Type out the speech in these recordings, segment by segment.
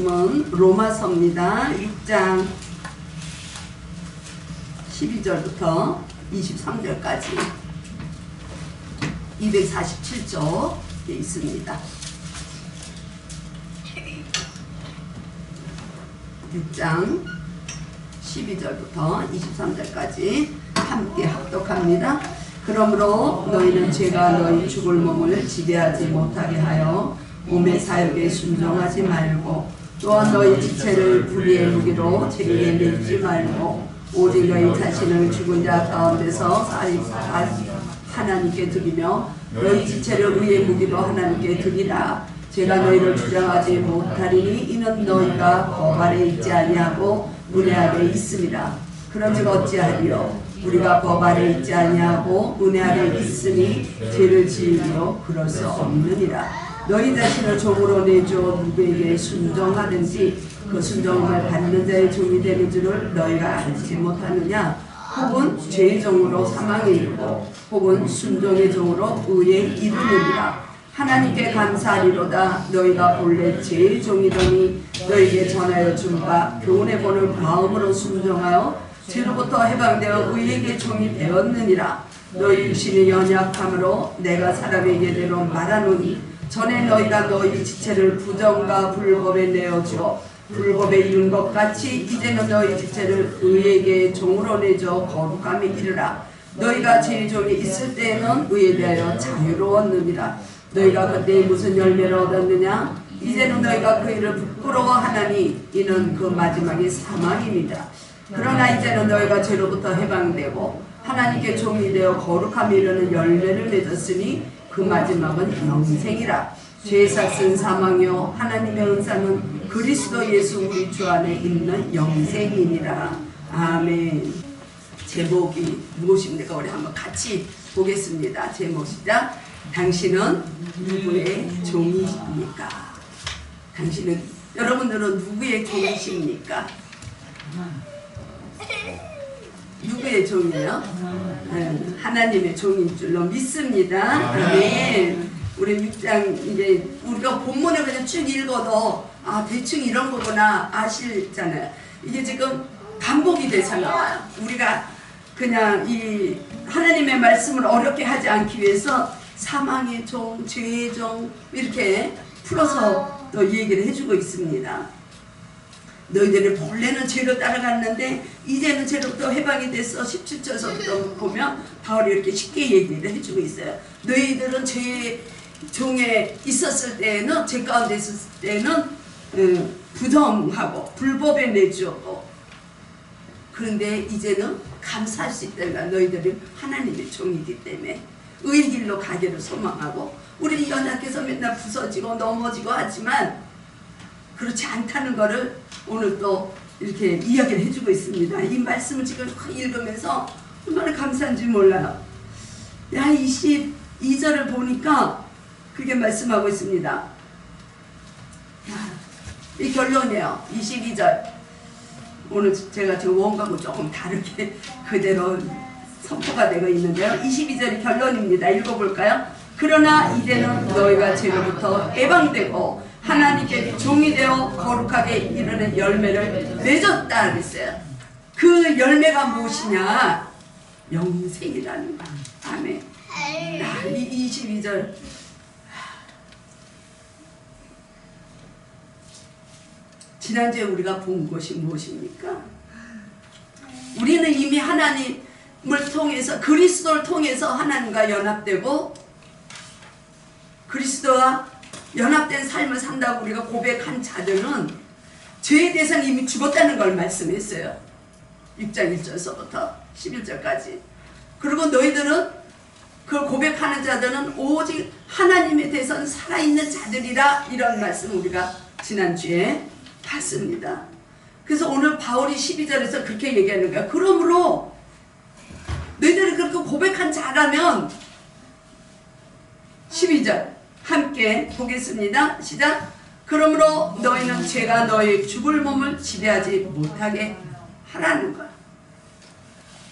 말씀은 로마서입니다. 6장 12절부터 23절까지 247쪽에 있습니다. 6장 12절부터 23절까지 함께 합독합니다. 그러므로 너희는 죄가 너희 죽을 몸을 지배하지 못하게 하여 몸의 사욕에 순종하지 말고, 또한 너희 지체를 불의의 무기로 죄에 내지 말고, 오직 너희 자신을 죽은 자 가운데서 하나님께 드리며 너희 지체를 의의 무기로 하나님께 드리라. 제가 너희를 주장하지 못하리니 이는 너희가 법 아래 있지 아니하고 은혜 아래 있음이라. 그런즉 어찌하리요? 우리가 법 아래 있지 아니하고 은혜 아래 있으니 죄를 지으리요? 그럴 수 없느니라. 너희 자신을 종으로 내줘 누구에게 순종하든지 그 순종을 받는 자의 종이 되는 줄을 너희가 알지 못하느냐? 혹은 죄의 종으로 사망에 이르고 혹은 순종의 종으로 의에 이르느니라. 하나님께 감사하리로다. 너희가 본래 죄의 종이더니 너희에게 전하여 준 바 교훈해 보는 마음으로 순종하여 죄로부터 해방되어 의에게 종이 되었느니라. 너희 육신의 연약함으로 내가 사람에게 대로 말하노니 전에 너희가 너희 지체를 부정과 불법에 내어주어 불법에 이른 것 같이 이제는 너희 지체를 의에게 종으로 내줘 거룩함에 이르라. 너희가 죄의 종이 있을 때에는 의에 대하여 자유로웠느니라. 너희가 그때 무슨 열매를 얻었느냐? 이제는 너희가 그 일을 부끄러워하나니 이는 그 마지막이 사망입니다. 그러나 이제는 너희가 죄로부터 해방되고 하나님께 종이 되어 거룩함에 이르는 열매를 맺었으니 그 마지막은 영생이라. 죄의 삭은 사망이요 하나님의 은사는 그리스도 예수 우리 주 안에 있는 영생이니라. 아멘. 제목이 무엇입니까? 우리 한번 같이 보겠습니다. 제목 시작. 당신은 누구의 종이십니까? 당신은, 여러분들은 누구의 종이십니까? 누구의 종이에요? 하나님의 종인 줄로 믿습니다. 아멘. 우리 6장 이제 우리가 본문을 그냥 쭉 읽어도 대충 이런 거구나 아시잖아요. 이게 지금 반복이 돼서 나와요. 우리가 그냥 이 하나님의 말씀을 어렵게 하지 않기 위해서 사망의 종, 죄의 종 이렇게 풀어서 또 얘기를 해주고 있습니다. 너희들이 본래는 죄로 따라갔는데 이제는 죄로부터 해방이 됐어. 17절서부터 보면 바울이 이렇게 쉽게 얘기를 해주고 있어요. 너희들은 죄의 종에 있었을 때는, 죄 가운데 있었을 때는 부정하고 불법에 내주었고, 그런데 이제는 감사할 수 있다는 거야. 너희들은 하나님의 종이기 때문에 의의 길로 가기를 소망하고, 우리 연약해서 맨날 부서지고 넘어지고 하지만 그렇지 않다는 것을 오늘 또 이렇게 이야기를 해주고 있습니다. 이 말씀을 지금 읽으면서 얼마나 감사한지 몰라요. 22절을 보니까 그렇게 말씀하고 있습니다. 이 결론이에요. 22절. 오늘 제가 저 원하고 조금 다르게 그대로 선포가 되고 있는데요. 22절이 결론입니다. 읽어볼까요? 그러나 이제는 너희가 죄로부터 해방되고 하나님께 종이 되어 거룩하게 이르는 열매를 맺었다 그랬어요. 그 열매가 무엇이냐? 영생이라는 거. 아멘. 22절. 지난주에 우리가 본 것이 무엇입니까? 우리는 이미 하나님을 통해서, 그리스도를 통해서 하나님과 연합되고 그리스도와 연합된 삶을 산다고 우리가 고백한 자들은 죄에 대해서는 이미 죽었다는 걸 말씀했어요. 6장 1절서부터 11절까지. 그리고 너희들은, 그걸 고백하는 자들은 오직 하나님에 대해서는 살아있는 자들이라, 이런 말씀 우리가 지난주에 봤습니다. 그래서 오늘 바울이 12절에서 그렇게 얘기하는 거야. 그러므로 너희들이 그렇게 고백한 자라면, 12절 함께 보겠습니다. 시작. 그러므로 너희는 죄가 너희 죽을 몸을 지배하지 못하게 하라는 거야.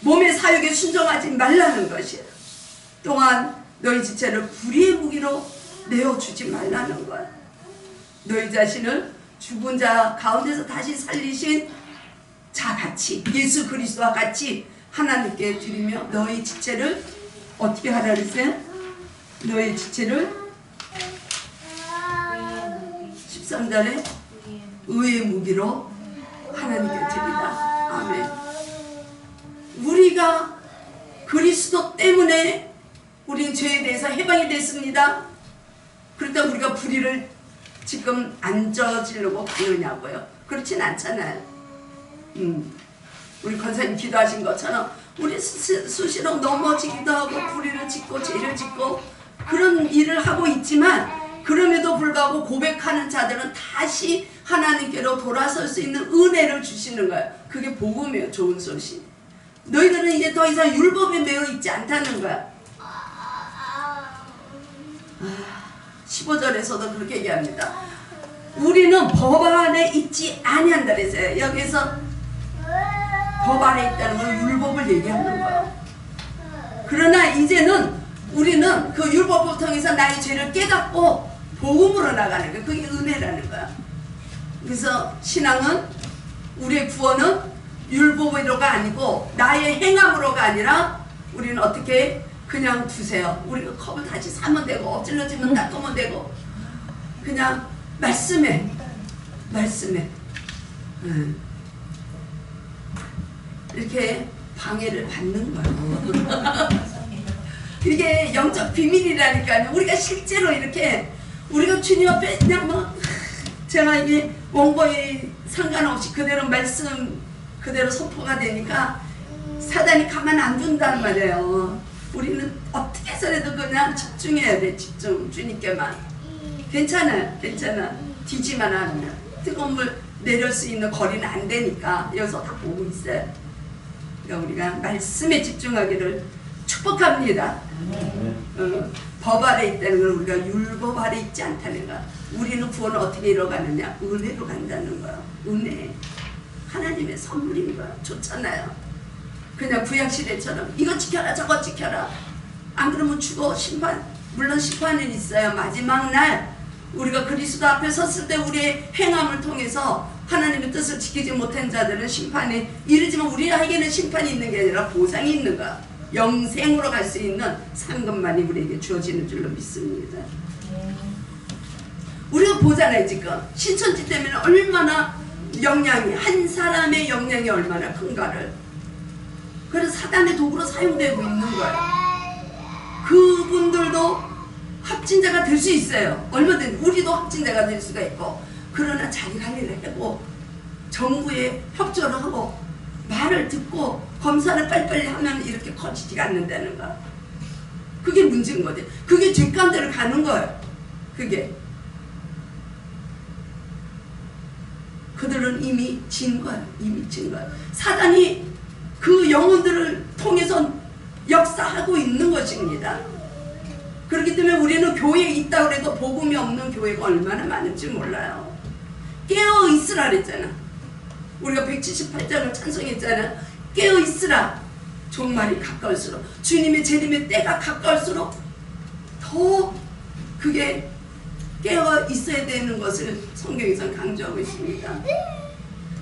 몸의 사욕에 순종하지 말라는 것이야. 또한 너희 지체를 불의의 무기로 내어주지 말라는 거야. 너희 자신을 죽은 자 가운데서 다시 살리신 자 같이, 예수 그리스도와 같이 하나님께 드리며 너희 지체를 어떻게 하라 그랬어요? 너희 지체를 13절에 의의 무기로 하나님께 드리다. 아멘. 우리가 그리스도 때문에 우린 죄에 대해서 해방이 됐습니다. 그렇다고 우리가 불의를 지금 안 저지르고 가느냐고요? 그렇진 않잖아요. 우리 권사님 기도하신 것처럼 우리 수시로 넘어지기도 하고 불의를 짓고 죄를 짓고 그런 일을 하고 있지만, 그럼에도 불구하고 고백하는 자들은 다시 하나님께로 돌아설 수 있는 은혜를 주시는 거예요. 그게 복음이에요. 좋은 소식. 너희들은 이제 더 이상 율법에 매여 있지 않다는 거야. 15절에서도 그렇게 얘기합니다. 우리는 법 안에 있지 아니한다 그랬어요. 여기서 법 안에 있다는 건 율법을 얘기하는 거예요. 그러나 이제는 우리는 그 율법을 통해서 나의 죄를 깨닫고 복음으로 나가는 거예요. 그게 은혜라는 거야. 그래서 신앙은, 우리의 구원은 율법으로가 아니고 나의 행함으로가 아니라 우리는 어떻게 그냥 두세요. 우리가 컵을 다시 사면 되고 엎질러지면 닦으면 되고 그냥 말씀에 이렇게 방해를 받는 거예요. 이게 영적 비밀이라니까요. 우리가 실제로 이렇게 우리가 주님 앞에 그냥 막 제가 이게 원고에 상관없이 그대로 말씀 그대로 선포가 되니까 사단이 가만 안 둔단 말이에요. 우리는 어떻게 해서라도 그냥 집중해야 돼. 집중. 주님께만. 괜찮아요. 괜찮아. 뒤지만 않으면. 뜨거운 물 내릴 수 있는 거리는 안 되니까 여기서 다 보고 있어요. 그러니까 우리가 말씀에 집중하기를 축복합니다. 법 아래 있다는 건 우리가 율법 아래 있지 않다는 거야. 우리는 구원을 어떻게 이뤄가느냐? 은혜로 간다는 거야. 은혜. 하나님의 선물인 거야. 좋잖아요. 그냥 구약시대처럼 이거 지켜라 저거 지켜라. 안 그러면 죽어. 심판. 물론 심판은 있어요. 마지막 날 우리가 그리스도 앞에 섰을 때 우리의 행함을 통해서 하나님의 뜻을 지키지 못한 자들은 심판에 이르지만 우리에게는 심판이 있는 게 아니라 보상이 있는 거야. 영생으로 갈 수 있는 상급만이 우리에게 주어지는 줄로 믿습니다. 우리가 보잖아요. 지금 신천지 때문에 얼마나 영향이, 한 사람의 영향이 얼마나 큰가를. 그래서 사단의 도구로 사용되고 있는 거예요. 그분들도 확진자가 될 수 있어요. 얼마든지 우리도 확진자가 될 수가 있고. 그러나 자기 관리를 하고 정부에 협조를 하고 말을 듣고 검사를 빨리빨리 하면 이렇게 커지지가 않는다는 거. 그게 문제인 거지. 그게 뒷간대로 가는 거예요. 그게. 그들은 이미 진 거예요. 이미 진 거예요. 사단이 그 영혼들을 통해서 역사하고 있는 것입니다. 그렇기 때문에 우리는 교회에 있다고 해도 복음이 없는 교회가 얼마나 많은지 몰라요. 깨어있으라 그랬잖아. 우리가 178장을 찬송했잖아. 깨어있으라. 종말이 가까울수록, 주님의 재림의 때가 가까울수록 더 그게 깨어있어야 되는 것을 성경에서 강조하고 있습니다.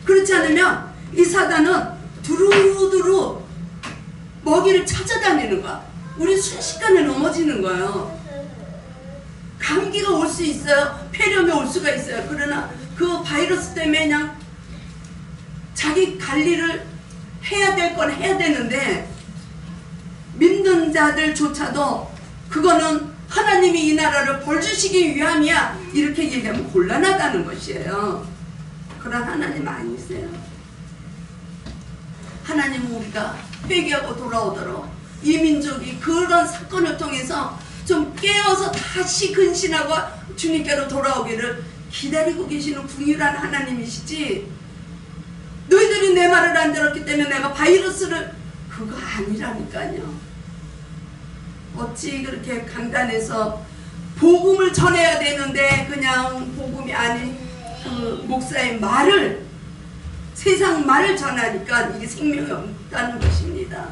그렇지 않으면 이 사단은 두루두루 먹이를 찾아다니는 거야. 우리 순식간에 넘어지는 거예요. 감기가 올 수 있어요. 폐렴이 올 수가 있어요. 그러나 그 바이러스 때문에 그냥 자기 관리를 해야 될 건 해야 되는데 믿는 자들조차도 그거는 하나님이 이 나라를 벌 주시기 위함이야 이렇게 얘기하면 곤란하다는 것이에요. 그런 하나님 아니세요. 하나님은 우리가 회개하고 돌아오도록 이 민족이 그런 사건을 통해서 좀 깨어서 다시 근신하고 주님께로 돌아오기를 기다리고 계시는 궁유한 하나님이시지, 너희들이 내 말을 안 들었기 때문에 내가 바이러스를, 그거 아니라니까요. 어찌 그렇게 강단에서 복음을 전해야 되는데 그냥 복음이 아닌 그 목사의 말을, 세상 말을 전하니까 이게 생명이 없다는 것입니다.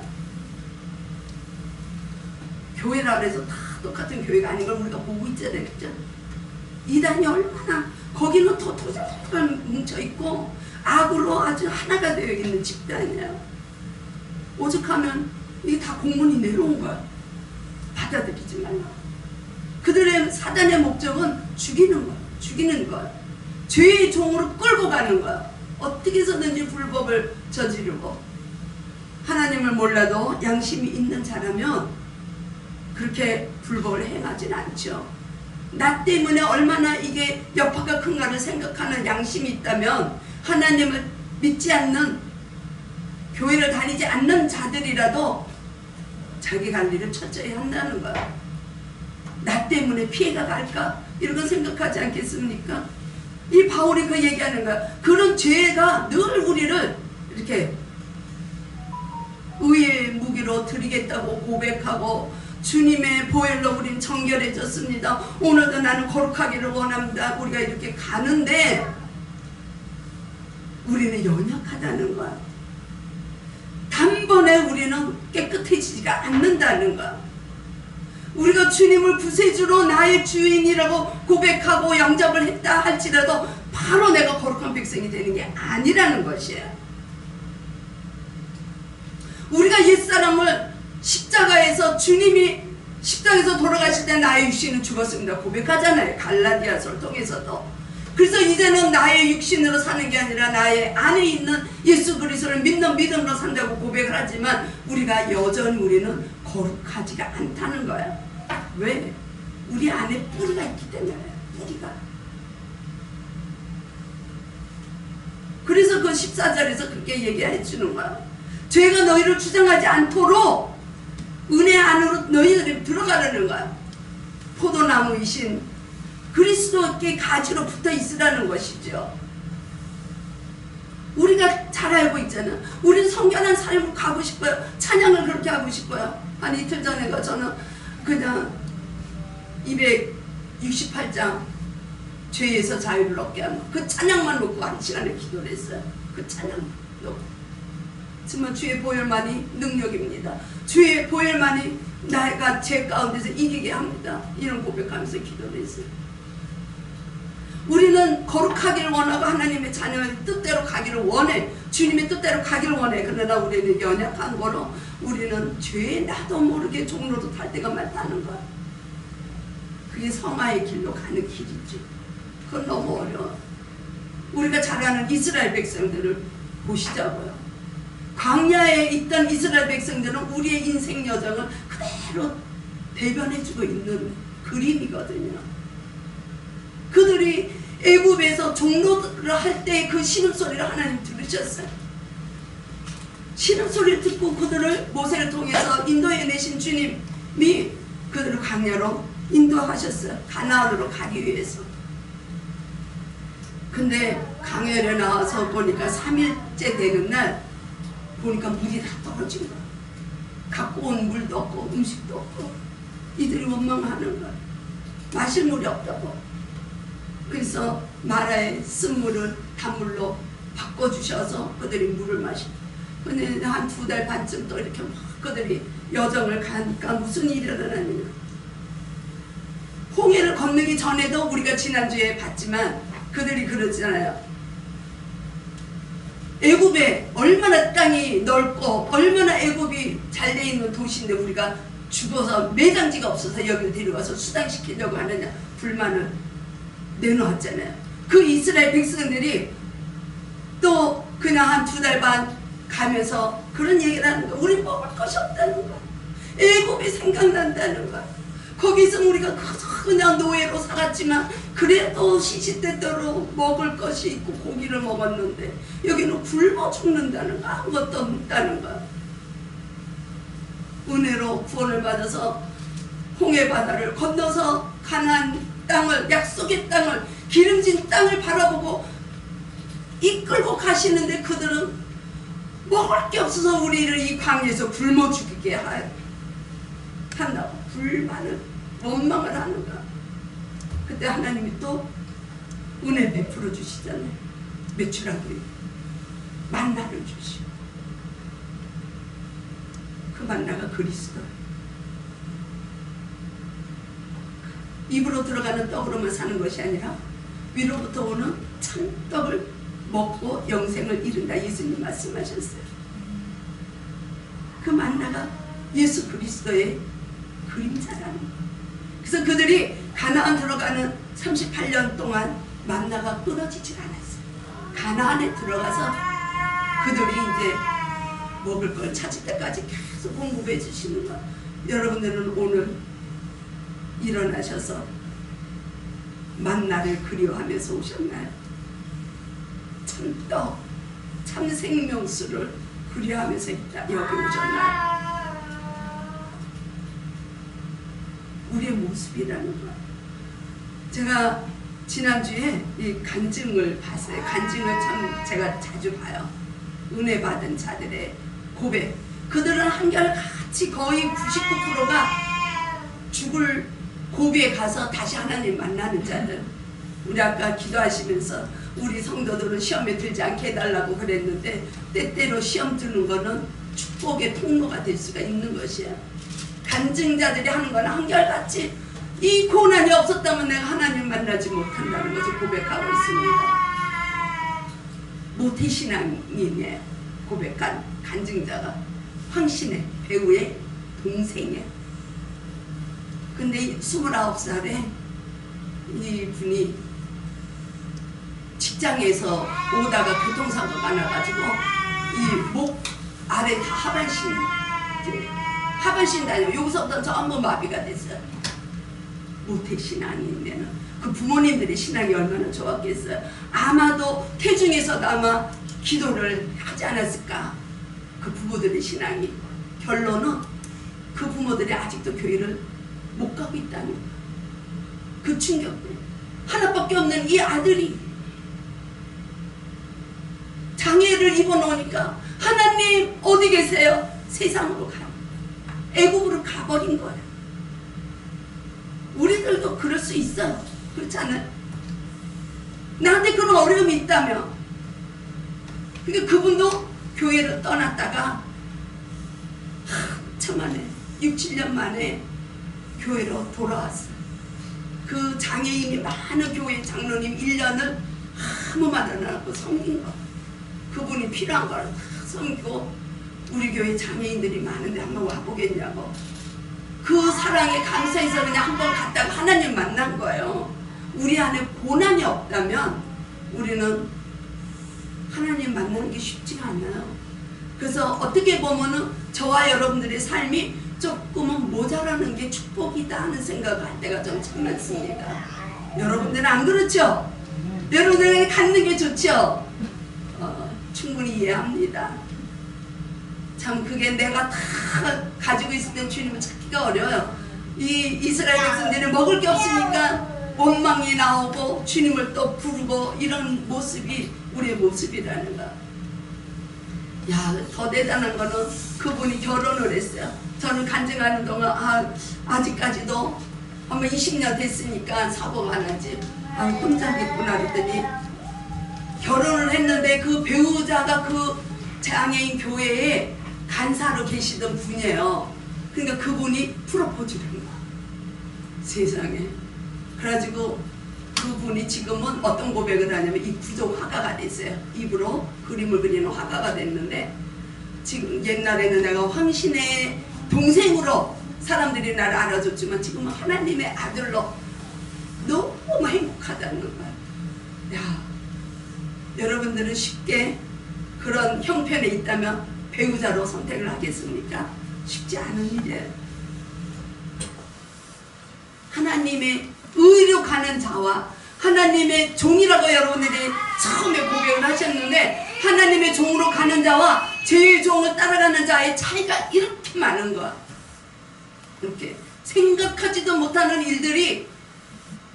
교회라 그래서 다 똑같은 교회가 아닌 걸 우리가 보고 있잖아요. 그죠? 이단이 얼마나 거기는 토토토토 뭉쳐있고 악으로 아주 하나가 되어 있는 집단이에요. 오죽하면 이게 다 공문이 내려온 거야. 받아들이지 말라. 그들의 사단의 목적은 죽이는 거야. 죽이는 거야. 죄의 종으로 끌고 가는 거야. 어떻게 해서든지 불법을 저지르고, 하나님을 몰라도 양심이 있는 자라면 그렇게 불법을 행하진 않죠. 나 때문에 얼마나 이게 여파가 큰가를 생각하는 양심이 있다면 하나님을 믿지 않는, 교회를 다니지 않는 자들이라도 자기 관리를 철저히 한다는 거야. 나 때문에 피해가 갈까? 이런 거 생각하지 않겠습니까? 이 바울이 그 얘기하는 거야. 그런 죄가 늘 우리를 이렇게 의의 무기로 드리겠다고 고백하고, 주님의 보혈로 우린 정결해졌습니다. 오늘도 나는 거룩하기를 원합니다. 우리가 이렇게 가는데 우리는 연약하다는 거야. 단번에 우리는 깨끗해지지가 않는다는 거야. 우리가 주님을 구세주로 나의 주인이라고 고백하고 영접을 했다 할지라도 바로 내가 거룩한 백성이 되는 게 아니라는 것이에요. 우리가 옛사람을 십자가에서, 주님이 십자가에서 돌아가실 때 나의 육신은 죽었습니다 고백하잖아요. 갈라디아서를 통해서도. 그래서 이제는 나의 육신으로 사는 게 아니라 나의 안에 있는 예수 그리스도를 믿는 믿음으로 산다고 고백을 하지만 우리가 여전히 우리는 거룩하지가 않다는 거야. 왜? 우리 안에 뿌리가 있기 때문에. 뿌리가. 그래서 그 14절에서 그렇게 얘기해 주는 거야. 죄가 너희를 주장하지 않도록 은혜 안으로 너희들이 들어가라는 거야. 포도나무이신 그리스도께 가지로 붙어 있으라는 것이죠. 우리가 잘 알고 있잖아요. 우리는 성결한 삶을 가고 싶어요. 찬양을 그렇게 하고 싶어요. 한 이틀 전에가 저는 그냥 268장 죄에서 자유를 얻게 하는 그 찬양만 놓고 한 시간에 기도를 했어요. 그 찬양 놓고. 정말 주의 보혈만이 능력입니다. 주의 보혈만이 내가 죄 가운데서 이기게 합니다. 이런 고백하면서 기도를 했어요. 우리는 거룩하기를 원하고 하나님의 자녀의 뜻대로 가기를 원해. 주님의 뜻대로 가기를 원해. 그러나 우리는 연약한 거로 우리는 죄에 나도 모르게 종로로 탈 때가 많다는 거야. 그게 성화의 길로 가는 길이지. 그건 너무 어려워. 우리가 잘 아는 이스라엘 백성들을 보시자고요. 광야에 있던 이스라엘 백성들은 우리의 인생 여정을 그대로 대변해주고 있는 그림이거든요. 그들이 애굽에서 종로를 할 때 그 신음소리를 하나님 들으셨어요. 신음소리를 듣고 그들을 모세를 통해서 인도해내신 주님이 그들을 광야로 인도하셨어요. 가나안으로 가기 위해서. 근데 광야에 나와서 보니까 3일째 되는 날 보니까 물이 다 떨어진 거야. 갖고 온 물도 없고 음식도 없고 이들이 원망하는 거야. 마실 물이 없다고. 그래서 마라에 쓴 물을 단물로 바꿔주셔서 그들이 물을 마시고, 근데 한 2달 반쯤 또 이렇게 막 그들이 여정을 가니까 무슨 일이 일어나느냐. 홍해를 건너기 전에도 우리가 지난주에 봤지만 그들이 그러잖아요. 애굽에 얼마나 땅이 넓고 얼마나 애굽이 잘 돼 있는 도시인데 우리가 죽어서 매장지가 없어서 여기를 데려가서 수당시키려고 하느냐 불만을 내놓았잖아요. 그 이스라엘 백성들이 또 그냥 한 2달 반 가면서 그런 얘기를 하는 거야. 우리 먹을 것이 없다는 거야. 애굽이 생각난다는 거야. 거기서 우리가 그냥 노예로 살았지만 그래도 시시때때로 먹을 것이 있고 고기를 먹었는데 여기는 굶어 죽는다는 거야. 아무것도 없다는 거야. 은혜로 구원을 받아서 홍해바다를 건너서 가나안 땅을, 약속의 땅을, 기름진 땅을 바라보고 이끌고 가시는데 그들은 먹을 게 없어서 우리를 이 광야에서 굶어 죽이게 한다고 불만을, 원망을 하는 거야. 그때 하나님이 또 은혜 베풀어 주시잖아요. 매출하기 만나를 주시고, 그 만나가 그리스도예요. 입으로 들어가는 떡으로만 사는 것이 아니라 위로부터 오는 참떡을 먹고 영생을 이룬다. 예수님 말씀하셨어요. 그 만나가 예수 그리스도의 그림자라는 거예요. 그래서 그들이 가나안 들어가는 38년 동안 만나가 끊어지질 않았어요. 가나안에 들어가서 그들이 이제 먹을 걸 찾을 때까지 계속 공급해 주시는 거예요. 여러분들은 오늘 일어나셔서 만나를 그리워하면서 오셨나요? 참떡, 참 생명수를 그리워하면서 여기 오셨나요? 우리의 모습이라는 거. 제가 지난주에 이 간증을 봤어요. 간증을 참 제가 자주 봐요. 은혜 받은 자들의 고백. 그들은 한결같이 거의 99%가 죽을 고비에 가서 다시 하나님 만나는 자들. 우리 아까 기도하시면서 우리 성도들은 시험에 들지 않게 해달라고 그랬는데 때때로 시험 드는 거는 축복의 통로가 될 수가 있는 것이야. 간증자들이 하는 건 한결같이 이 고난이 없었다면 내가 하나님 만나지 못한다는 것을 고백하고 있습니다. 모태신앙인의 고백한 간증자가 황신의 배우의 동생이에요. 근데 29살에 이분이 직장에서 오다가 교통사고가 나가지고 이 목 아래 다 하반신 다녀 여기서부터 전부 마비가 됐어요. 모태신앙인데는 그 부모님들의 신앙이 얼마나 좋았겠어요. 아마도 태중에서도 아마 기도를 하지 않았을까. 그 부모들의 신앙이. 결론은 그 부모들이 아직도 교회를 못 가고 있다는 거예요. 그 충격들. 하나밖에 없는 이 아들이 장애를 입어놓으니까 하나님 어디 계세요? 세상으로 가요. 애국으로 가버린 거예요. 우리들도 그럴 수 있어요. 그렇잖아요. 나한테 그런 어려움이 있다며. 그러니까 그분도 교회를 떠났다가 한참 만에 6, 7년 만에 교회로 돌아왔어요. 그 장애인이 많은 교회 장로님 1년을 아무 말 안 하고 섬긴 거. 그분이 필요한 걸 다 섬기고 우리 교회 장애인들이 많은데 한번 와보겠냐고. 그 사랑에 감사해서 그냥 한번 갔다가 하나님 만난 거예요. 우리 안에 고난이 없다면 우리는 하나님 만나는 게 쉽지가 않아요. 그래서 어떻게 보면은 저와 여러분들의 삶이 조금은 모자라는 게 축복이다 하는 생각을 할 때가 좀 참 많습니다. 여러분들은 안 그렇죠? 여러분들은 갖는 게 좋죠? 충분히 이해합니다. 참 그게 내가 다 가지고 있을 때 주님을 찾기가 어려워요. 이 이스라엘 백성들이 먹을 게 없으니까 원망이 나오고 주님을 또 부르고 이런 모습이 우리의 모습이라는 거. 야, 더 대단한 거는 그분이 결혼을 했어요. 저는 간증하는 동안 아직까지도 아마 20년 됐으니까 사고가 안 하지. 혼자겠구나 그랬더니 결혼을 했는데 그 배우자가 그 장애인 교회에 간사로 계시던 분이에요. 그러니까 그분이 프로포즈를 한 거야. 세상에. 그래가지고 그분이 지금은 어떤 고백을 하냐면 이 부족 화가가 됐어요. 입으로 그림을 그리는 화가가 됐는데 지금 옛날에는 내가 황신의 동생으로 사람들이 나를 알아줬지만 지금은 하나님의 아들로 너무 행복하다는 거야. 야, 여러분들은 쉽게 그런 형편에 있다면 배우자로 선택을 하겠습니까? 쉽지 않은 일이에요. 하나님의 의로 가는 자와 하나님의 종이라고 여러분들이 처음에 고백을 하셨는데 하나님의 종으로 가는 자와 제 종을 따라가는 자의 차이가 이렇게 많은 거야. 이렇게 생각하지도 못하는 일들이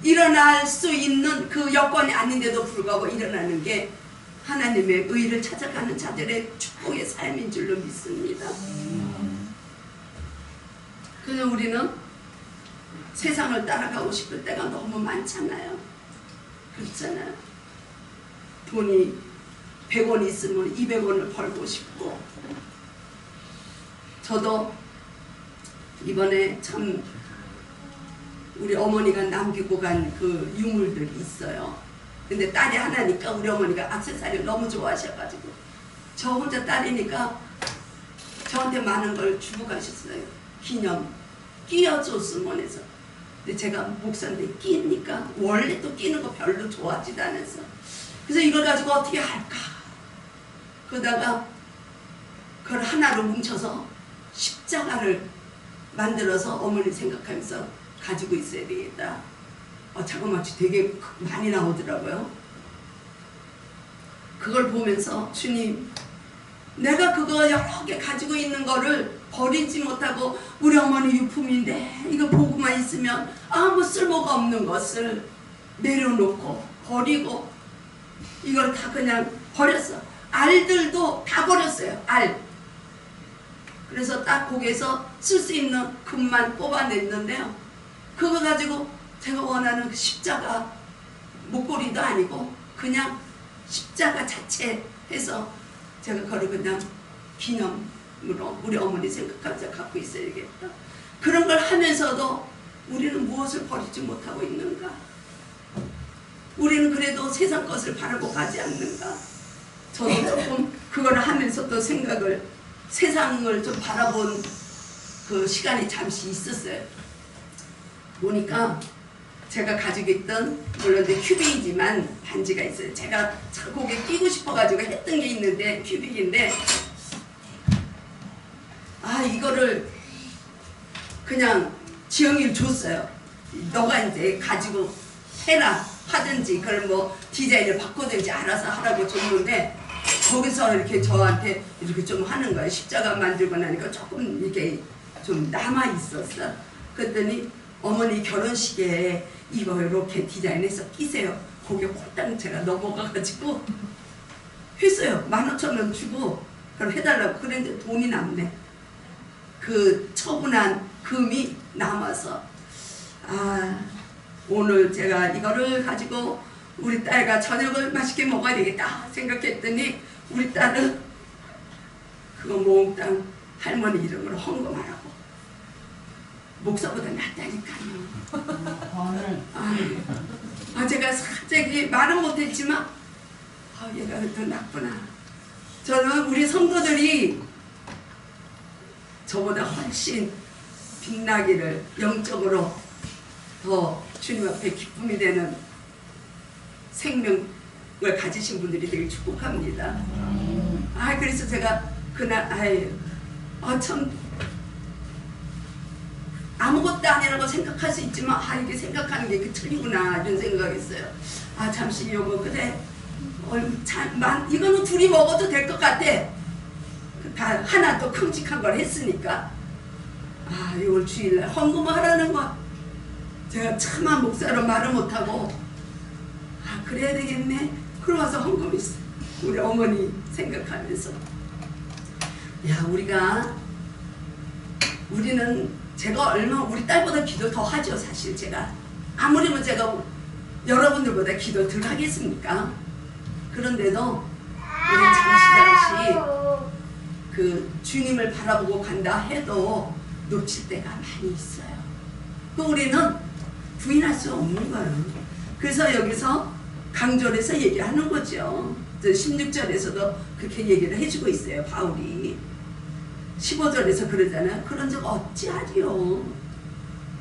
일어날 수 있는 그 여건이 아닌데도 불구하고 일어나는 게 하나님의 의를 찾아가는 자들의 축복의 삶인 줄로 믿습니다. 그래서 우리는 세상을 따라가고 싶을 때가 너무 많잖아요. 그렇잖아요. 돈이 100원 있으면 200원을 벌고 싶고. 저도 이번에 참 우리 어머니가 남기고 간 그 유물들이 있어요. 근데 딸이 하나니까 우리 어머니가 액세서리를 너무 좋아하셔가지고 저 혼자 딸이니까 저한테 많은 걸 주고 가셨어요. 기념 끼워줬으면 해서. 근데 제가 목사인데 끼니까 원래 또 끼는 거 별로 좋아하지도 않아서 그래서 이걸 가지고 어떻게 할까 그러다가 그걸 하나로 뭉쳐서 십자가를 만들어서 어머니 생각하면서 가지고 있어야 되겠다. 자그마치 되게 많이 나오더라고요. 그걸 보면서 주님 내가 그거 여러 개 가지고 있는 거를 버리지 못하고 우리 어머니 유품인데 이거 보고만 있으면 아무 쓸모가 없는 것을 내려놓고 버리고 이걸 다 그냥 버렸어. 알들도 다 버렸어요. 알. 그래서 딱 거기에서 쓸 수 있는 금만 뽑아냈는데요. 그거 가지고 제가 원하는 그 십자가 목걸이도 아니고 그냥 십자가 자체 해서 제가 그걸 그냥 기념으로 우리 어머니 생각하면서 갖고 있어야겠다. 그런 걸 하면서도 우리는 무엇을 버리지 못하고 있는가? 우리는 그래도 세상 것을 바라고 가지 않는가? 저도 조금 그걸 하면서 또 생각을 세상을 좀 바라본 그 시간이 잠시 있었어요. 보니까 제가 가지고 있던 물론 이제 큐빅이지만 반지가 있어요. 제가 거기에 끼고 싶어가지고 했던 게 있는데 큐빅인데 이거를 그냥 지영이를 줬어요. 너가 이제 가지고 해라 하든지 그걸 뭐 디자인을 바꾸든지 알아서 하라고 줬는데 거기서 이렇게 저한테 이렇게 좀 하는 거예요. 십자가 만들고 나니까 조금 이게 좀 남아 있었어. 그랬더니 어머니 결혼식에 이거 이렇게 디자인해서 끼세요. 거기에 홀딱 제가 넘어가가지고 했어요. 15,000원 주고 그걸 해달라고. 그랬는데 돈이 남네. 그 처분한 금이 남아서 오늘 제가 이거를 가지고 우리 딸과 저녁을 맛있게 먹어야 되겠다 생각했더니 우리 딸은 그거 몽땅 할머니 이름으로 헌금하라고. 목사보다 낫다니까요. 제가 갑자기 말은 못했지만 얘가 더 낫구나. 저는 우리 성도들이 저보다 훨씬 빛나기를 영적으로 더 주님 앞에 기쁨이 되는 생명을 가지신 분들이 되게 축복합니다. 그래서 제가 그날 참 아무것도 아니라고 생각할 수 있지만 이게 생각하는 게 틀리구나 이런 생각했어요. 잠시 이거 그래 이거는 둘이 먹어도 될 것 같아. 다 하나 또 큼직한 걸 했으니까 이걸 주일날 헌금하라는 거. 제가 차마 목사로 말을 못하고 그래야 되겠네. 그러고서 헌금했어. 우리 어머니 생각하면서 우리는 제가 얼마 우리 딸보다 기도 더 하죠. 사실 제가 아무리면 제가 여러분들보다 기도 덜 하겠습니까? 그런데도 우리 잠시 그 주님을 바라보고 간다 해도 놓칠 때가 많이 있어요. 우리는 부인할 수 없는 거예요. 그래서 여기서 강조를 해서 얘기하는 거죠. 16절에서도 그렇게 얘기를 해주고 있어요. 바울이 15절에서 그러잖아요. 그런 적 어찌하리요.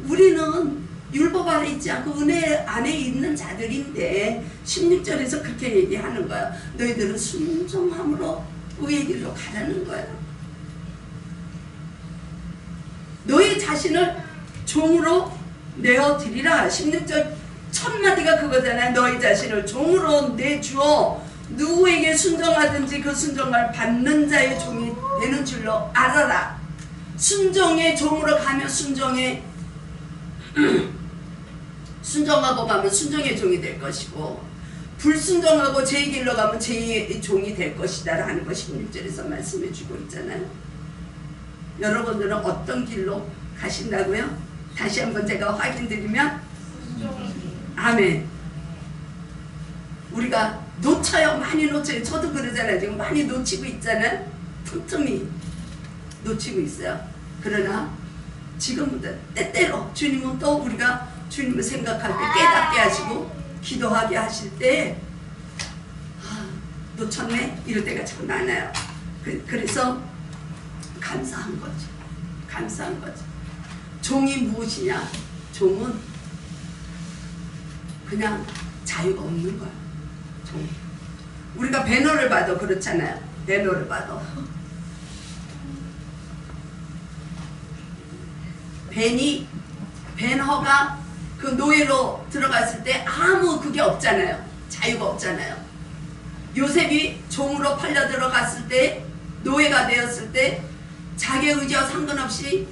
우리는 율법 아래 있지 않고 은혜 안에 있는 자들인데 16절에서 그렇게 얘기하는 거야. 너희들은 순종함으로 의의 길로 가라는 거야. 너희 자신을 종으로 내어드리라. 16절 첫 마디가 그거잖아요. 너희 자신을 종으로 내주어 누구에게 순종하든지 그 순종을 받는 자의 종이 되는 줄로 알아라. 순종의 종으로 가면 순종하고 가면 순종의 종이 될 것이고 불순종하고 제 길로 가면 제 종이 될 것이다 라는 거 16절에서 말씀해 주고 있잖아요. 여러분들은 어떤 길로 가신다고요? 다시 한번 제가 확인드리면 아멘. 우리가 놓쳐요. 많이 놓쳐요. 저도 그러잖아요. 지금 많이 놓치고 있잖아요. 틈틈이 놓치고 있어요. 그러나 지금부터 때때로 주님은 또 우리가 주님을 생각할 때 깨닫게 하시고 기도하게 하실 때 놓쳤네 이럴 때가 참 많아요. 그래서 감사한 거죠. 감사한 거죠. 종이 무엇이냐? 종은 그냥 자유가 없는 거야. 종. 우리가 배너를 봐도 그렇잖아요. 배너를 봐도 배너가 그 노예로 들어갔을 때 아무 그게 없잖아요. 자유가 없잖아요. 요셉이 종으로 팔려 들어갔을 때, 노예가 되었을 때 자기의 의지와 상관없이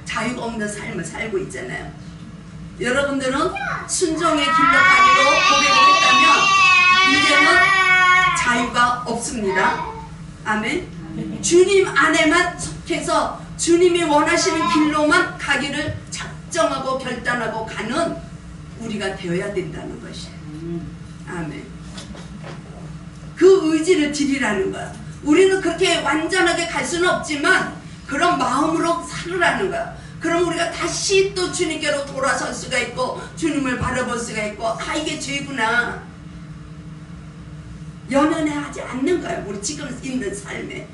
자유가 없는 삶을 살고 있잖아요. 여러분들은 순종의 길로 가기로 고백을 했다면 이제는 자유가 없습니다. 아멘. 주님 안에만 속해서 주님이 원하시는 길로만 가기를 작정하고 결단하고 가는 우리가 되어야 된다는 것이에요. 아멘. 그 의지를 드리라는 거야. 우리는 그렇게 완전하게 갈 수는 없지만 그런 마음으로 살으라는 거야. 그럼 우리가 다시 또 주님께로 돌아설 수가 있고 주님을 바라볼 수가 있고 이게 죄구나. 연연해하지 않는 거야. 우리 지금 있는 삶에.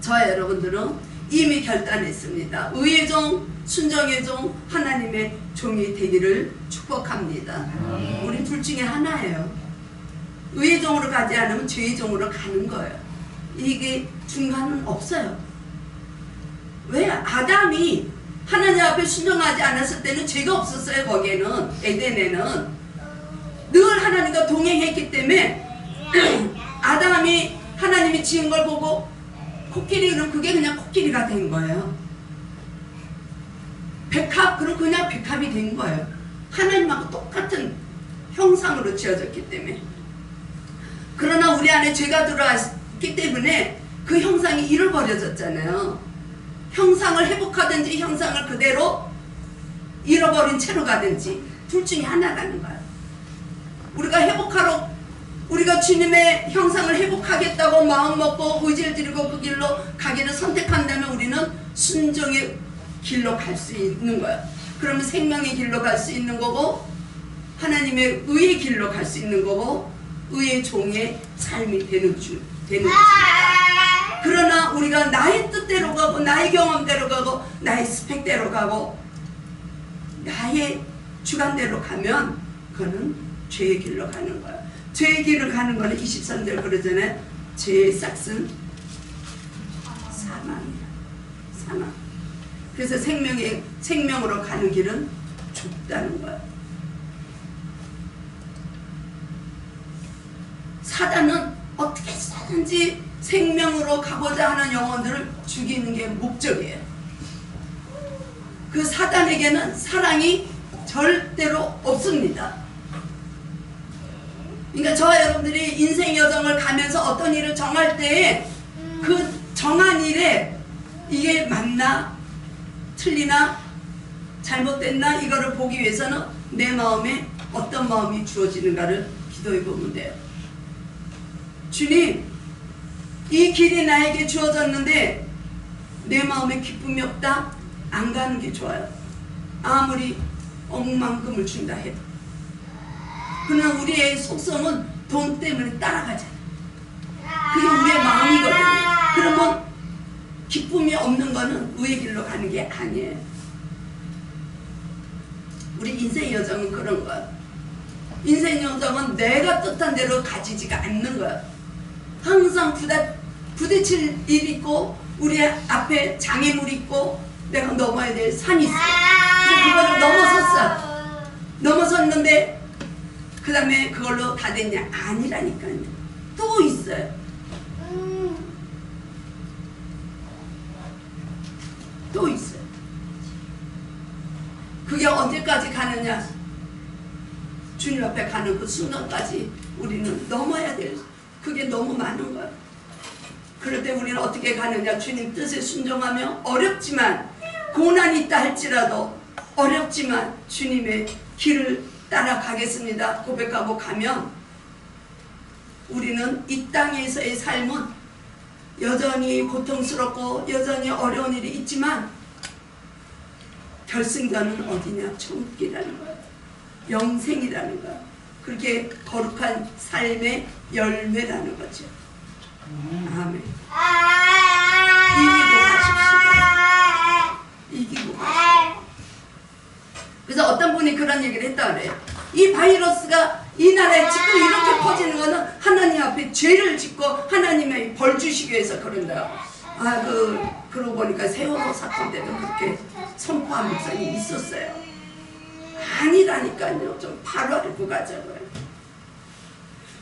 저와 여러분들은 이미 결단했습니다. 의의 종, 순종의 종, 하나님의 종이 되기를 축복합니다. 우리 둘 중에 하나예요. 의의 종으로 가지 않으면 죄의 종으로 가는 거예요. 이게 중간은 없어요. 왜? 아담이 하나님 앞에 순종하지 않았을 때는 죄가 없었어요. 거기에는, 에덴에는 늘 하나님과 동행했기 때문에 아담이 하나님이 지은 걸 보고 코끼리는 그게 그냥 코끼리가 된 거예요. 백합, 그럼 그냥 백합이 된 거예요. 하나님하고 똑같은 형상으로 지어졌기 때문에. 그러나 우리 안에 죄가 들어왔기 때문에 그 형상이 잃어버려졌잖아요. 형상을 회복하든지 형상을 그대로 잃어버린 채로 가든지 둘 중에 하나라는 거예요. 우리가 주님의 형상을 회복하겠다고 마음 먹고 의지를 드리고 그 길로 가기를 선택한다면 우리는 순종의 길로 갈 수 있는 거예요. 그러면 생명의 길로 갈 수 있는 거고 하나님의 의의 길로 갈 수 있는 거고 의의 종의 삶이 되는 것입니다. 그러나 우리가 나의 뜻대로 가고 나의 경험대로 가고 나의 스펙대로 가고 나의 주관대로 가면 그거는 죄의 길로 가는 거야. 죄의 길을 가는 거는 23절 그러잖아요. 죄의 싹은 사망이야. 사망. 그래서 생명으로 가는 길은 좁다는 거야. 사단은 어떻게 해서든지 생명으로 가고자 하는 영혼들을 죽이는 게 목적이에요. 그 사단에게는 사랑이 절대로 없습니다. 그러니까 저와 여러분들이 인생 여정을 가면서 어떤 일을 정할 때 그 정한 일에 이게 맞나 틀리나 잘못됐나 이거를 보기 위해서는 내 마음에 어떤 마음이 주어지는가를 기도해 보면 돼요. 주님, 이 길이 나에게 주어졌는데 내 마음에 기쁨이 없다? 안 가는 게 좋아요. 아무리 억만금을 준다 해도. 그러나 우리의 속성은 돈 때문에 따라가잖아요. 그게 우리의 마음이거든요. 그러면 기쁨이 없는 거는 의의 길로 가는 게 아니에요. 우리 인생 여정은 그런 거야. 인생 여정은 내가 뜻한 대로 가지지가 않는 거야. 항상 부딪힐 일이 있고 우리 앞에 장애물이 있고 내가 넘어야 될 산이 있어. 그래서 그거를 넘어섰는데 그 다음에 그걸로 다 됐냐? 아니라니까요. 또 있어요. 또 있어요. 그게 언제까지 가느냐? 주님 앞에 가는 그 순간까지 우리는 넘어야 될, 그게 너무 많은 거야. 그럴 때 우리는 어떻게 가느냐? 주님 뜻에 순종하며 어렵지만 고난이 있다 할지라도 어렵지만 주님의 길을 따라가겠습니다 고백하고 가면 우리는 이 땅에서의 삶은 여전히 고통스럽고 여전히 어려운 일이 있지만 결승전은 어디냐? 천국이라는 거예요. 영생이라는 거야. 그렇게 거룩한 삶의 열매라는 거죠. 아멘. 이기고 가십시다. 이기고 가십시다. 그래서 어떤 분이 그런 얘기를 했다 그래요. 이 바이러스가 이 나라에 지금 이렇게 퍼지는 거는 하나님 앞에 죄를 짓고 하나님의 벌 주시기 위해서 그런다. 그러고 보니까 세월호 사건 때도 그렇게 선포한 목사님이 있었어요. 아니라니까요. 좀 바로 알고 가자고요.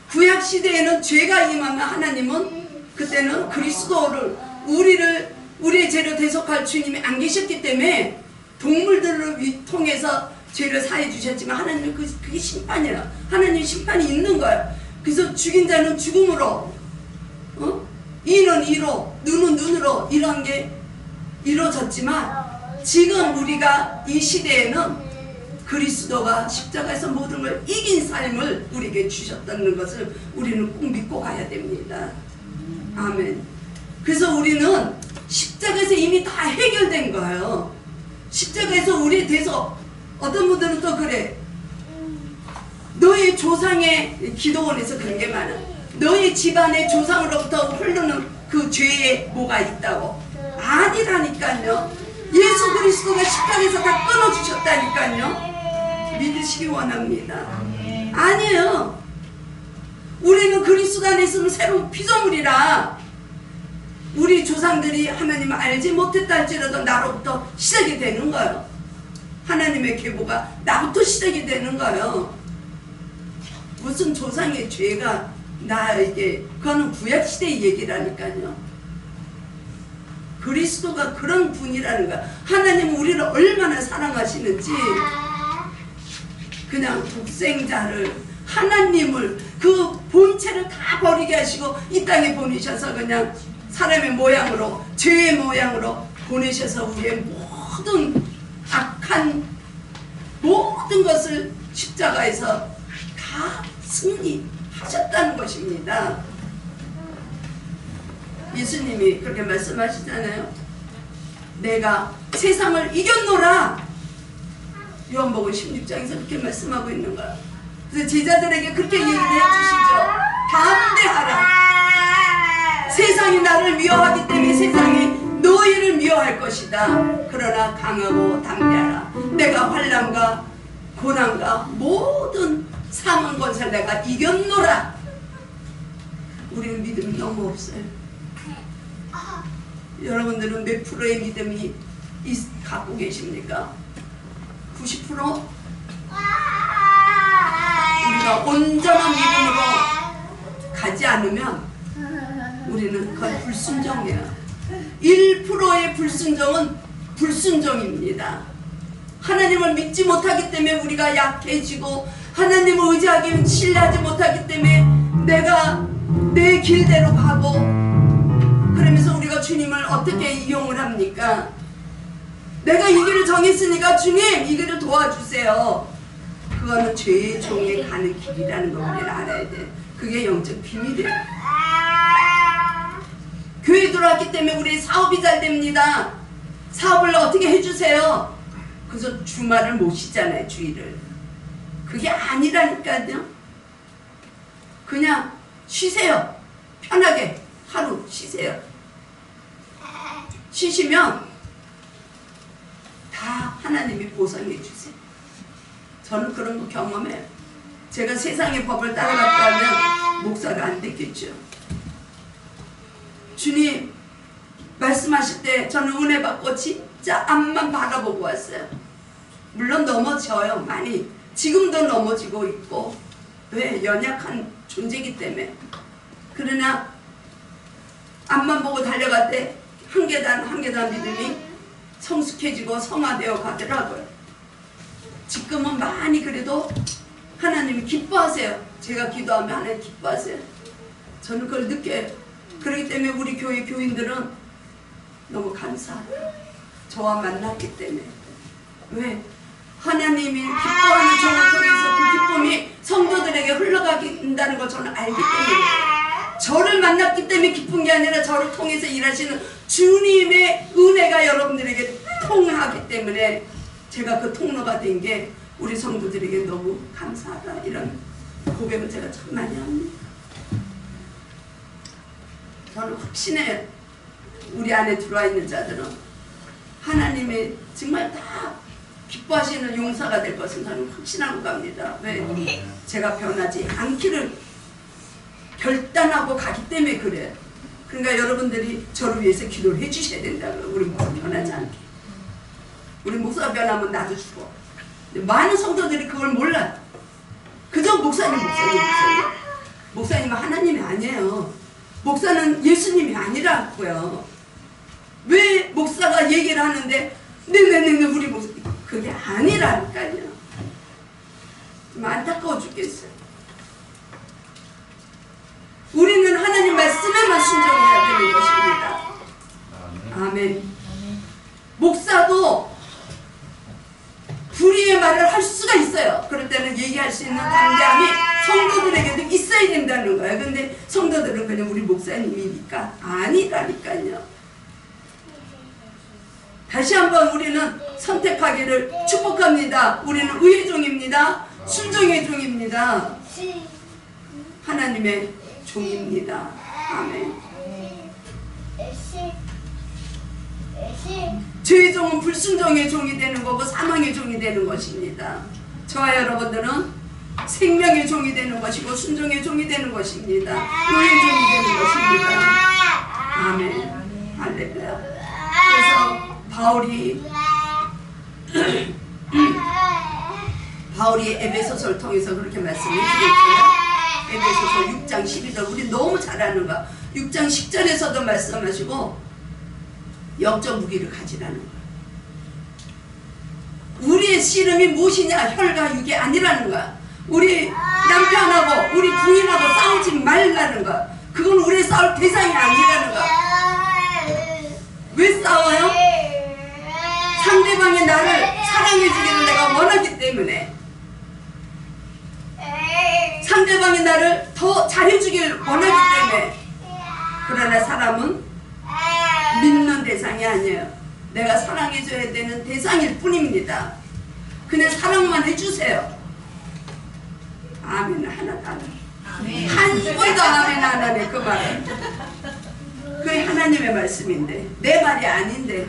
구약 시대에는 죄가 임하면 하나님은 그때는 그리스도를 우리의 죄를 대속할 주님이 안 계셨기 때문에 동물들을 통해서 죄를 사해 주셨지만 하나님은 그게 심판이야. 하나님 심판이 있는 거야. 그래서 죽인 자는 죽음으로, 이는 이로, 눈은 눈으로 이런 게 이루어졌지만 지금 우리가 이 시대에는 그리스도가 십자가에서 모든 걸 이긴 삶을 우리에게 주셨다는 것을 우리는 꼭 믿고 가야 됩니다. 아멘. 그래서 우리는 십자가에서 이미 다 해결된 거예요. 십자가에서 우리에 대해서 어떤 분들은 또 그래. 너의 조상의 기도원에서 그런 게 많아. 너의 집안의 조상으로부터 흐르는 그 죄에 뭐가 있다고. 아니라니까요. 예수 그리스도가 십자가에서 다 끊어주셨다니까요. 믿으시기 원합니다. 아니에요. 우리는 그리스도 안에 있으면 새로운 피조물이라 우리 조상들이 하나님을 알지 못했다 할지라도 나로부터 시작이 되는 거예요. 하나님의 계보가 나부터 시작이 되는 거예요. 무슨 조상의 죄가 나에게, 그거는 구약시대의 얘기라니까요. 그리스도가 그런 분이라는 거야. 하나님은 우리를 얼마나 사랑하시는지, 그냥 독생자를, 하나님을, 그 본체를 다 버리게 하시고 이 땅에 보내셔서 그냥 사람의 모양으로, 죄의 모양으로 보내셔서 우리의 모든 악한 모든 것을 십자가에서 다 승리하셨다는 것입니다. 예수님이 그렇게 말씀하시잖아요. 내가 세상을 이겼노라. 요한복음 16장에서 그렇게 말씀하고 있는 거야. 그래서 제자들에게 그렇게 얘기를 해주시죠. 담대하라. 세상이 나를 미워하기 때문에 세상이 너희를 미워할 것이다. 그러나 강하고 담대하라. 내가 환난과 고난과 모든 사망 권세를 내가 이겼노라. 우리는 믿음이 너무 없어요. 여러분들은 몇 프로의 믿음이 갖고 계십니까? 90%? 우리가 온전한 믿음으로 가지 않으면 우리는 거의 불순종이에요. 1%의 불순종은 불순종입니다. 하나님을 믿지 못하기 때문에 우리가 약해지고 하나님을 의지하기 신뢰하지 못하기 때문에 내가 내 길대로 가고, 그러면서 우리가 주님을 어떻게 이용을 합니까? 내가 이 길을 정했으니까 주님 이 길을 도와주세요. 그거는 죄의 종에 가는 길이라는 걸 우리는 알아야 돼. 그게 영적 비밀이에요. 교회 들어왔기 때문에 우리 사업이 잘 됩니다. 사업을 어떻게 해주세요. 그래서 주말을 못 쉬잖아요. 주일을. 그게 아니라니까요. 그냥 쉬세요. 편하게 하루 쉬세요. 쉬시면 다 하나님이 보상해 주세요. 저는 그런 거 경험해요. 제가 세상의 법을 따라갔다면 목사가 안 됐겠죠. 주님 말씀하실 때 저는 은혜 받고 진짜 앞만 바라보고 왔어요. 물론 넘어져요. 많이. 지금도 넘어지고 있고. 왜? 연약한 존재이기 때문에. 그러나 앞만 보고 달려갈 때 한 계단 한 계단 믿음이 성숙해지고 성화되어 가더라고요. 지금은 많이 그래도 하나님이 기뻐하세요. 제가 기도하면 하나님 기뻐하세요. 저는 그걸 느껴요. 그렇기 때문에 우리 교회 교인들은 너무 감사해요. 저와 만났기 때문에. 왜? 하나님이 기뻐하는 저를 통해서 그 기쁨이 성도들에게 흘러가긴다는 걸 저는 알기 때문에, 저를 만났기 때문에 기쁜 게 아니라 저를 통해서 일하시는 주님의 은혜가 여러분들에게 통하기 때문에 제가 그 통로가 된 게 우리 성도들에게 너무 감사하다 이런 고백을 제가 참 많이 합니다. 저는 확신해 우리 안에 들어와 있는 자들은 하나님의 정말 다 기뻐하시는 용사가 될 것을 저는 확신하고 갑니다. 왜? 제가 변하지 않기를 결단하고 가기 때문에 그래요. 그러니까 여러분들이 저를 위해서 기도를 해주셔야 된다고요. 우리 목사 변하지 않게. 우리 목사가 변하면 나도 죽어. 많은 성도들이 그걸 몰라요. 그저 목사님은 하나님이 아니에요. 목사는 예수님이 아니라고요. 왜 목사가 얘기를 하는데 네네네 우리 목사 그게 아니라니까요. 좀 안타까워 죽겠어요. 우리는 하나님 말씀에만 순종해야 되는 것입니다. 아멘. 목사도 불의의 말을 할 수가 있어요. 그럴 때는 얘기할 수 있는 담대함이 성도들에게도 있어야 된다는 거예요. 근데 성도들은 그냥 우리 목사님이니까 아니라니까요. 다시 한번 우리는 선택하기를 축복합니다. 우리는 의의 종입니다. 순종의 종입니다. 하나님의 종입니다. 아멘. 죄의 종은 불순종의 종이 되는 거고 사망의 종이 되는 것입니다. 저와 여러분들은 생명의 종이 되는 것이고 순종의 종이 되는 것입니다. 의의 종이 되는 것입니다. 아멘. 할렐루야. 그래서 바울이 에베소서를 통해서 그렇게 말씀을 드렸어요. 에베소서 6장 12절 우리 너무 잘 아는 거. 6장 10절에서도 말씀하시고 영적 무기를 가지라는 거야. 우리의 씨름이 무엇이냐? 혈과 육이 아니라는 거야. 우리 남편하고 우리 부인하고 싸우지 말라는 거야. 그건 우리 싸울 대상이 아니라는 거야. 왜 싸워요? 상대방이 나를 사랑해주기를 내가 원하기 때문에, 상대방이 나를 더 잘해주길 원하기 때문에. 그러나 사람은 믿는 대상이 아니에요. 내가 사랑해줘야 되는 대상일 뿐입니다. 그냥 사랑만 해주세요. 아멘 하나도 안 해. 한 번도 아멘 안 하네. 그 말은 그게 하나님의 말씀인데 내 말이 아닌데.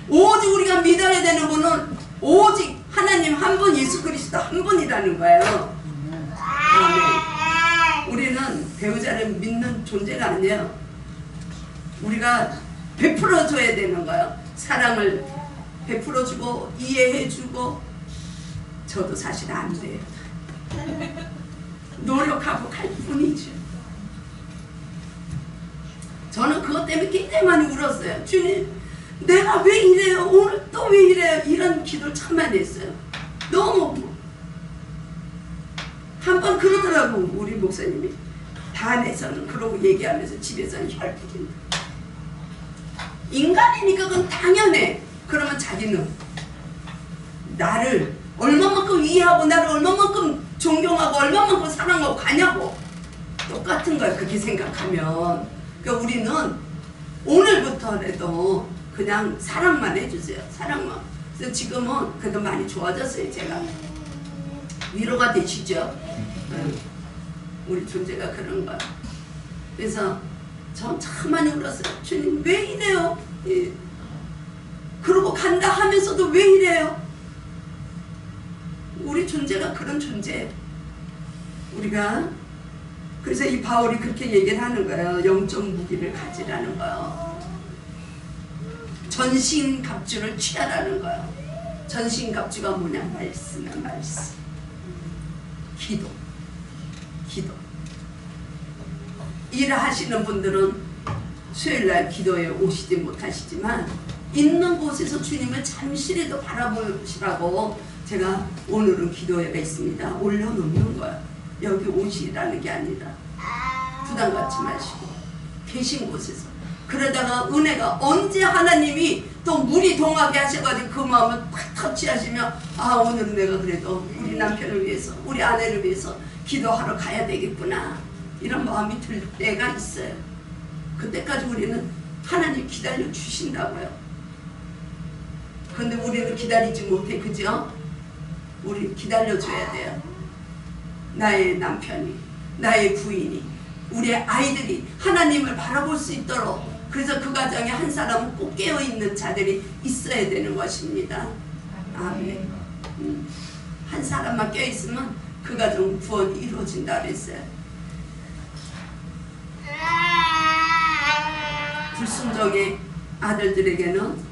오직 우리가 믿어야 되는 분은 오직 하나님 한 분, 예수 그리스도 한 분이라는 거예요. 아멘. 우리는 배우자를 믿는 존재가 아니에요. 우리가 베풀어줘야 되는 거예요. 사랑을 베풀어주고 이해해주고. 저도 사실 안 돼요. 노력하고 갈 뿐이죠. 저는 그것 때문에 굉장히 많이 울었어요. 주님, 내가 왜 이래요? 오늘 또 왜 이래요? 이런 기도를 참 많이 했어요. 너무. 한 번 그러더라고 우리 목사님이. 반에서는 그러고 얘기하면서 집에서는 혈pu린다. 인간이니까 그건 당연해. 그러면 자기는 나를 얼마만큼 이해하고 나를 얼마만큼 존경하고 얼마만큼 사랑하고 가냐고. 똑같은 거야 그렇게 생각하면. 그러니까 우리는 오늘부터라도 그냥 사랑만 해주세요. 사랑만. 그래서 지금은 그래도 많이 좋아졌어요. 제가 위로가 되시죠. 우리 존재가 그런 거야. 그래서 전 참 많이 울었어요. 주님 왜 이래요? 예. 그러고 간다 하면서도 왜 이래요? 우리 존재가 그런 존재예요. 우리가 그래서 이 바울이 그렇게 얘기를 하는 거예요. 영적 무기를 가지라는 거예요. 전신갑주를 취하라는 거예요. 전신갑주가 뭐냐? 말씀이야. 말씀. 기도. 일하시는 분들은 수요일날 기도에 오시지 못하시지만 있는 곳에서 주님을 잠시라도 바라보시라고 제가 오늘은 기도회가 있습니다. 올려놓는 거야. 여기 오시라는 게 아니라 부담 갖지 마시고 계신 곳에서. 그러다가 은혜가 언제 하나님이 또 물이 동하게 하셔가지고 그 마음을 탁 터치하시면 아 오늘은 내가 그래도 우리 남편을 위해서 우리 아내를 위해서 기도하러 가야 되겠구나 이런 마음이 들 때가 있어요. 그때까지 우리는 하나님 기다려 주신다고요. 근데 우리는 기다리지 못해. 그죠? 우리 기다려줘야 돼요. 나의 남편이, 나의 부인이, 우리 아이들이 하나님을 바라볼 수 있도록, 그래서 그 가정에 한 사람은 꼭 깨어있는 자들이 있어야 되는 것입니다. 아멘. 한 사람만 깨어있으면 그 가정 구원이 이루어진다 그랬어요. 불순종의 아들들에게는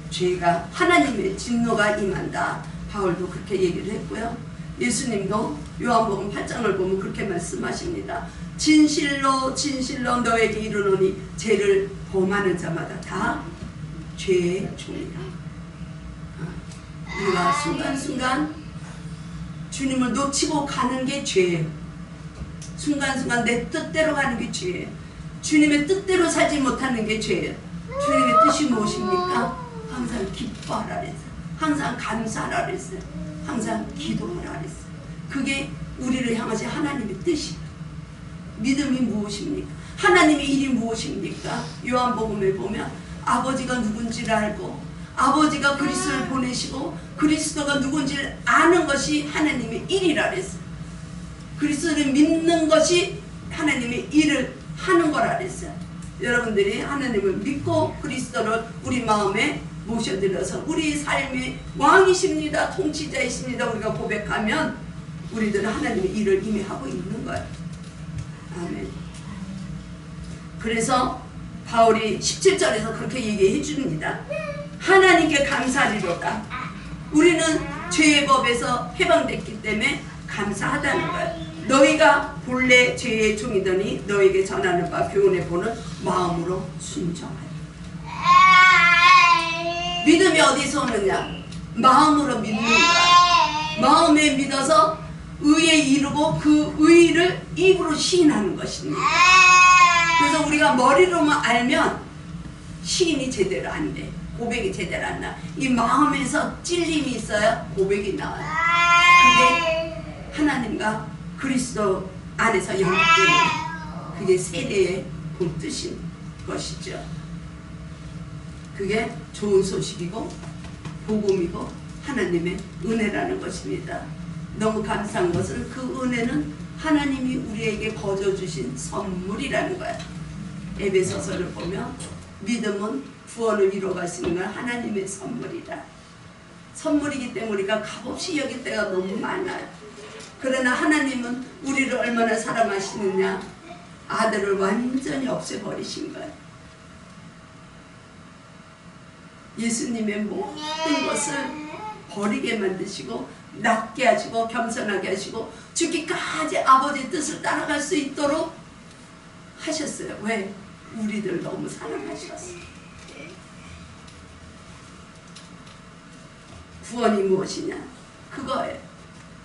죄가, 하나님의 진노가 임한다. 바울도 그렇게 얘기를 했고요. 예수님도 요한복음 8장을 보면 그렇게 말씀하십니다. 진실로 진실로 너에게 이르노니 죄를 범하는 자마다 다 죄의 종이라. 우리가 순간순간 주님을 놓치고 가는 게 죄예요. 순간순간 내 뜻대로 가는 게 죄예요. 주님의 뜻대로 살지 못하는 게 죄예요. 주님의 뜻이 무엇입니까? 항상 기뻐하라 그랬어요. 항상 감사하라 그랬어요. 항상 기도하라 그랬어요. 그게 우리를 향하신 하나님의 뜻이에요. 믿음이 무엇입니까? 하나님의 일이 무엇입니까? 요한복음에 보면 아버지가 누군지를 알고 아버지가 그리스도를 보내시고 그리스도가 누군지를 아는 것이 하나님의 일이라 그랬어요. 그리스도를 믿는 것이 하나님의 일을 하는 거라 그랬어요. 여러분들이 하나님을 믿고 그리스도를 우리 마음에 모셔들어서 우리 삶의 왕이십니다, 통치자이십니다 우리가 고백하면 우리들은 하나님의 일을 이미 하고 있는 거예요. 아멘. 그래서 바울이 17절에서 그렇게 얘기해 줍니다. 하나님께 감사하리로다. 우리는 죄의 법에서 해방됐기 때문에 감사하다는 거예요. 너희가 본래 죄의 종이더니 너에게 전하는 바 교훈해 보는 마음으로 순종하라. 믿음이 어디서 오느냐? 마음으로 믿는 거야. 마음에 믿어서 의에 이르고 그 의를 입으로 시인하는 것입니다. 그래서 우리가 머리로만 알면 시인이 제대로 안 돼. 고백이 제대로 안 나. 이 마음에서 찔림이 있어야 고백이 나와요. 그게 하나님과 그리스도 안에서 연합되는 그게 세대의 본뜻인 것이죠. 그게 좋은 소식이고 복음이고 하나님의 은혜라는 것입니다. 너무 감사한 것은 그 은혜는 하나님이 우리에게 거저 주신 선물이라는 거예요. 에베소서를 보면 믿음은 구원을 이루어갈 수 있는 건 하나님의 선물이다. 선물이기 때문에 우리가 값없이 여길 때가 너무 많아요. 그러나 하나님은 우리를 얼마나 사랑하시느냐. 아들을 완전히 없애버리신 거예요. 예수님의 모든 것을 버리게 만드시고 낮게 하시고 겸손하게 하시고 죽기까지 아버지의 뜻을 따라갈 수 있도록 하셨어요. 왜? 우리들 너무 사랑하셨어요. 구원이 무엇이냐? 그거예요.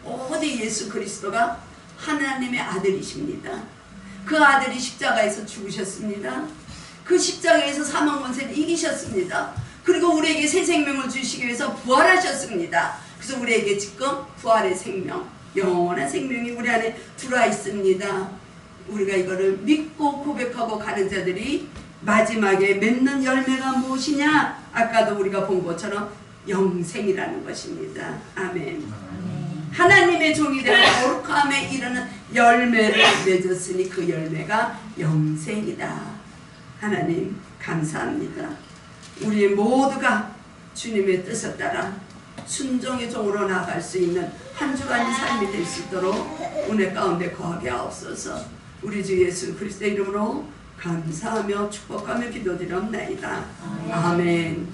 오직 예수 그리스도가 하나님의 아들이십니다. 그 아들이 십자가에서 죽으셨습니다. 그 십자가에서 사망 권세를 이기셨습니다. 그리고 우리에게 새 생명을 주시기 위해서 부활하셨습니다. 그래서 우리에게 지금 부활의 생명, 영원한 생명이 우리 안에 들어와 있습니다. 우리가 이거를 믿고 고백하고 가는 자들이 마지막에 맺는 열매가 무엇이냐? 아까도 우리가 본 것처럼 영생이라는 것입니다. 아멘. 하나님의 종이 되어 거룩함에 이르는 열매를 맺었으니 그 열매가 영생이다. 하나님 감사합니다. 우리 모두가 주님의 뜻을 따라 순종의 종으로 나아갈 수 있는 한 주간의 삶이 될 수 있도록 은혜 가운데 거하게 하옵소서. 우리 주 예수 그리스도의 이름으로 감사하며 축복하며 기도드리옵나이다. 아멘.